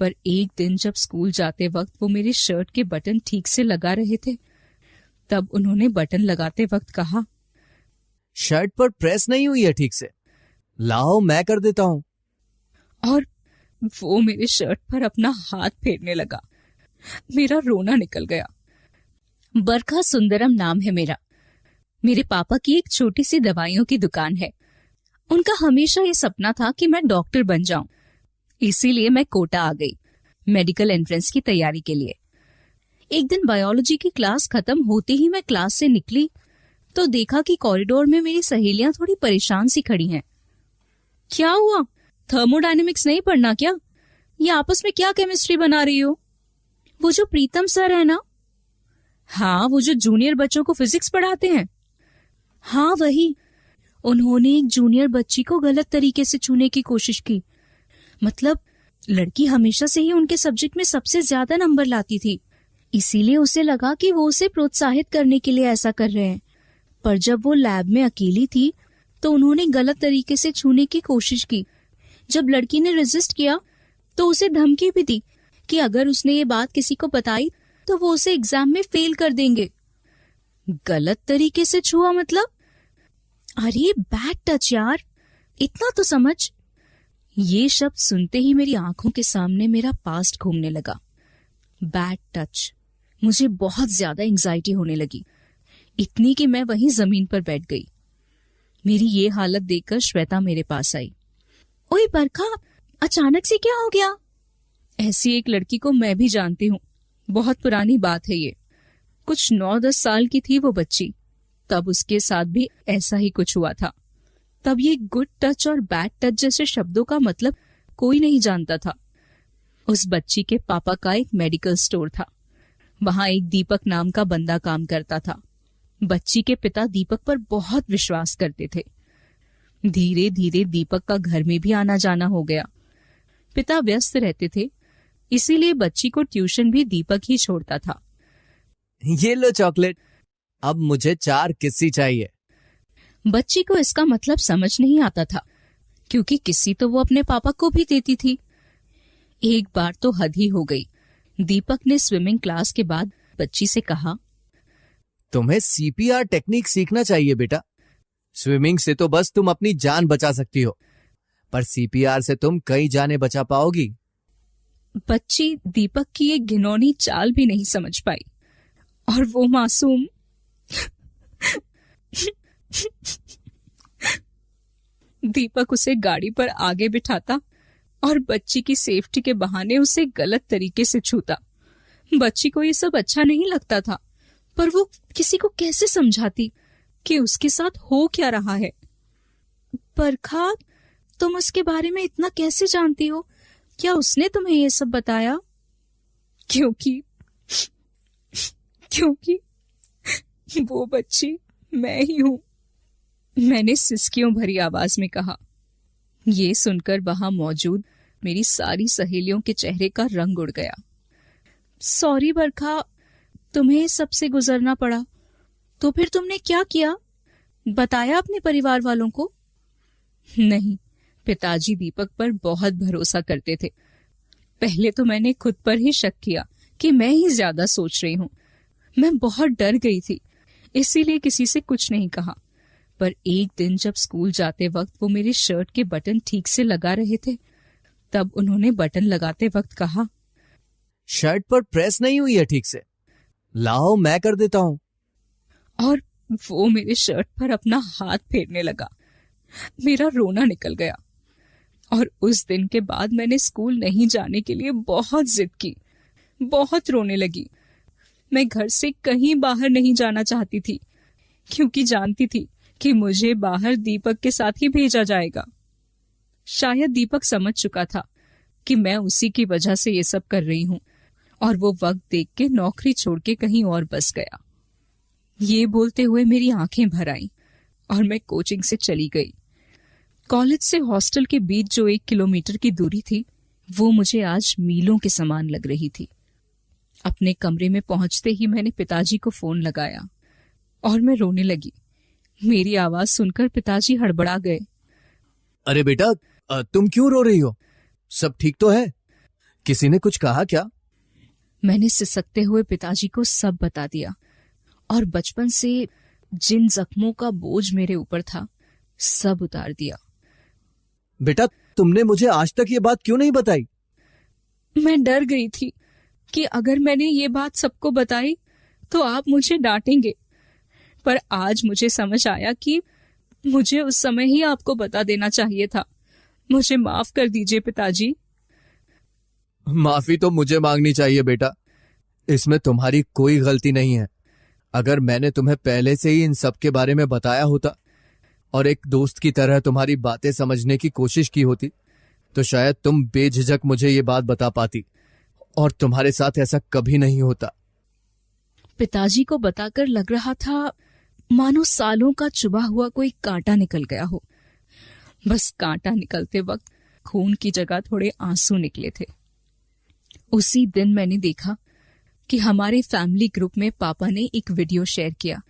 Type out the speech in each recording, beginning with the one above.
पर एक दिन जब स्कूल जाते वक्त वो मेरी शर्ट के बटन ठीक से लगा रहे थे, तब उन्होंने बटन लगाते वक्त कहा, शर्ट पर प्रेस नहीं हुई है ठीक से, लाओ मैं कर देता हूं। और वो मेरे शर्ट पर अपना हाथ फेरने लगा। मेरा रोना निकल गया। बरखा सुंदरम नाम है मेरा। मेरे पापा की एक छोटी सी दवाइयों की दुकान है। उनका हमेशा ये सपना था कि मैं डॉक्टर बन जाऊं, इसीलिए मैं कोटा आ गई मेडिकल एंट्रेंस की तैयारी के लिए। एक दिन बायोलॉजी की क्लास खत्म होते ही मैं क्लास से निकली तो देखा कि कॉरिडोर में मेरी सहेलियां थोड़ी परेशान सी खड़ी हैं। क्या हुआ? थर्मोडायनेमिक्स नहीं पढ़ना क्या? ये आपस में क्या केमिस्ट्री बना रही हो? वो जो प्रीतम सर है ना? हाँ, वो जो जूनियर बच्चों को फिजिक्स पढ़ाते हैं। हाँ वही। उन्होंने एक जूनियर बच्ची को गलत तरीके से छूने की कोशिश की। मतलब लड़की हमेशा से ही उनके सब्जेक्ट में सबसे ज्यादा नंबर लाती थी, इसीलिए उसे लगा कि वो उसे प्रोत्साहित करने के लिए ऐसा कर रहे हैं। पर जब वो लैब में अकेली थी तो उन्होंने गलत तरीके से छूने की कोशिश की। जब लड़की ने रेजिस्ट किया तो उसे धमकी भी दी कि अगर उसने ये बात किसी को बताई तो वो उसे एग्जाम में फेल कर देंगे। गलत तरीके से छुआ मतलब? अरे बैड टच यार, इतना तो समझ। ये शब्द सुनते ही मेरी आंखों के सामने मेरा पास्ट घूमने लगा। Bad touch. मुझे बहुत ज्यादा एंजाइटी होने लगी, इतनी कि मैं वहीं जमीन पर बैठ गई। मेरी ये हालत देखकर श्वेता मेरे पास आई। ओए बरखा, अचानक से क्या हो गया? ऐसी एक लड़की को मैं भी जानती हूँ, बहुत पुरानी बात है ये। कुछ 9-10 साल की थी वो बच्ची, तब उसके साथ भी ऐसा ही कुछ हुआ था। तब ये गुड टच और बैड टच जैसे शब्दों का मतलब कोई नहीं जानता था। उस बच्ची के पापा का एक मेडिकल स्टोर था, वहां एक दीपक नाम का बंदा काम करता था। बच्ची के पिता दीपक पर बहुत विश्वास करते थे। धीरे धीरे दीपक का घर में भी आना जाना हो गया। पिता व्यस्त रहते थे, इसीलिए बच्ची को ट्यूशन भी दीपक ही छोड़ता था। ये लो चॉकलेट, अब मुझे 4 किस्सी चाहिए। बच्ची को इसका मतलब समझ नहीं आता था, क्योंकि किस्सी तो वो अपने पापा को भी देती थी। एक बार तो हद ही हो गई। दीपक ने स्विमिंग क्लास के बाद बच्ची से कहा, तुम्हें सीपीआर टेक्निक सीखना चाहिए बेटा। स्विमिंग से तो बस तुम अपनी जान बचा सकती हो, पर सीपीआर से तुम कई जानें बचा पाओगी। बच्ची दीपक की एक घिनौनी चाल भी नहीं समझ पाई, और वो मासूम दीपक उसे गाड़ी पर आगे बिठाता और बच्ची की सेफ्टी के बहाने उसे गलत तरीके से छूता। बच्ची को ये सब अच्छा नहीं लगता था, पर वो किसी को कैसे समझाती कि उसके साथ हो क्या रहा है। बरखा, तुम उसके बारे में इतना कैसे जानती हो? क्या उसने तुम्हें ये सब बताया? क्योंकि वो बच्ची मैं ही हूं, मैंने सिसकियों भरी आवाज में कहा। ये सुनकर वहां मौजूद मेरी सारी सहेलियों के चेहरे का रंग उड़ गया। सॉरी बरखा, तुम्हें सबसे गुजरना पड़ा। तो फिर तुमने क्या किया? बताया अपने परिवार वालों को? नहीं, पिताजी दीपक पर बहुत भरोसा करते थे। पहले तो मैंने खुद पर ही शक किया कि मैं ही ज्यादा सोच रही हूं। मैं बहुत डर गई थी, इसीलिए किसी से कुछ नहीं कहा। पर एक दिन जब स्कूल जाते वक्त वो मेरी शर्ट के बटन ठीक से लगा रहे थे, तब उन्होंने बटन लगाते वक्त कहा, शर्ट पर प्रेस नहीं हुई है ठीक से, लाओ मैं कर देता हूं। और वो मेरे शर्ट पर अपना हाथ फेरने लगा। मेरा रोना निकल गया। और उस दिन के बाद मैंने स्कूल नहीं जाने के लिए बहुत जिद की, बहुत रोने लगी। मैं घर से कहीं बाहर नहीं जाना चाहती थी, क्योंकि जानती थी कि मुझे बाहर दीपक के साथ ही भेजा जाएगा। शायद दीपक समझ चुका था कि मैं उसी की वजह से ये सब कर रही हूं, और वो वक्त देख के नौकरी छोड़ के कहीं और बस गया। ये बोलते हुए मेरी आंखें भर आईं और मैं कोचिंग से चली गई। कॉलेज से हॉस्टल के बीच जो 1 किलोमीटर की दूरी थी, वो मुझे आज मीलों के समान लग रही थी। अपने कमरे में पहुंचते ही मैंने पिताजी को फोन लगाया और मैं रोने लगी। मेरी आवाज सुनकर पिताजी हड़बड़ा गए। अरे बेटा, तुम क्यों रो रही हो? सब ठीक तो है? किसी ने कुछ कहा क्या? मैंने सिसकते हुए पिताजी को सब बता दिया और बचपन से जिन जख्मों का बोझ मेरे ऊपर था सब उतार दिया। बेटा, तुमने मुझे आज तक ये बात क्यों नहीं बताई? मैं डर गई थी कि अगर मैंने ये बात सबको बताई तो आप मुझे डांटेंगे, पर आज मुझे समझ आया कि मुझे उस समय ही आपको बता देना चाहिए था। मुझे माफ कर दीजिए पिताजी। माफी तो मुझे मांगनी चाहिए बेटा, इसमें तुम्हारी कोई गलती नहीं है। अगर मैंने तुम्हें पहले से ही इन सब के बारे में बताया होता और एक दोस्त की तरह तुम्हारी बातें समझने की कोशिश की होती तो शायद तुम बेझिझक मुझे ये बात बता पाती और तुम्हारे साथ ऐसा कभी नहीं होता। पिताजी को बताकर लग रहा था मानो सालों का चुभा हुआ कोई कांटा निकल गया हो। बस कांटा निकलते वक्त खून की जगह थोड़े आंसू निकले थे। उसी दिन मैंने देखा कि हमारे फैमिली ग्रुप में पापा ने एक वीडियो शेयर किया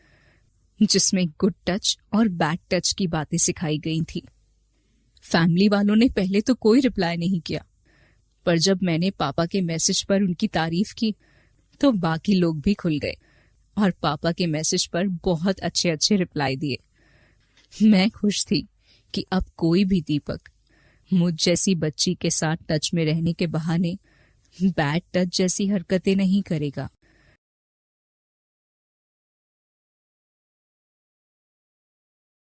जिसमें गुड टच और बैड टच की बातें सिखाई गई थी। फैमिली वालों ने पहले तो कोई रिप्लाई नहीं किया, पर जब मैंने पापा के मैसेज पर उनकी तारीफ की तो बाकी लोग भी खुल गए और पापा के मैसेज पर बहुत अच्छे अच्छे रिप्लाई दिए। मैं खुश थी कि अब कोई भी दीपक मुझ जैसी बच्ची के साथ टच में रहने के बहाने बैड टच जैसी हरकतें नहीं करेगा।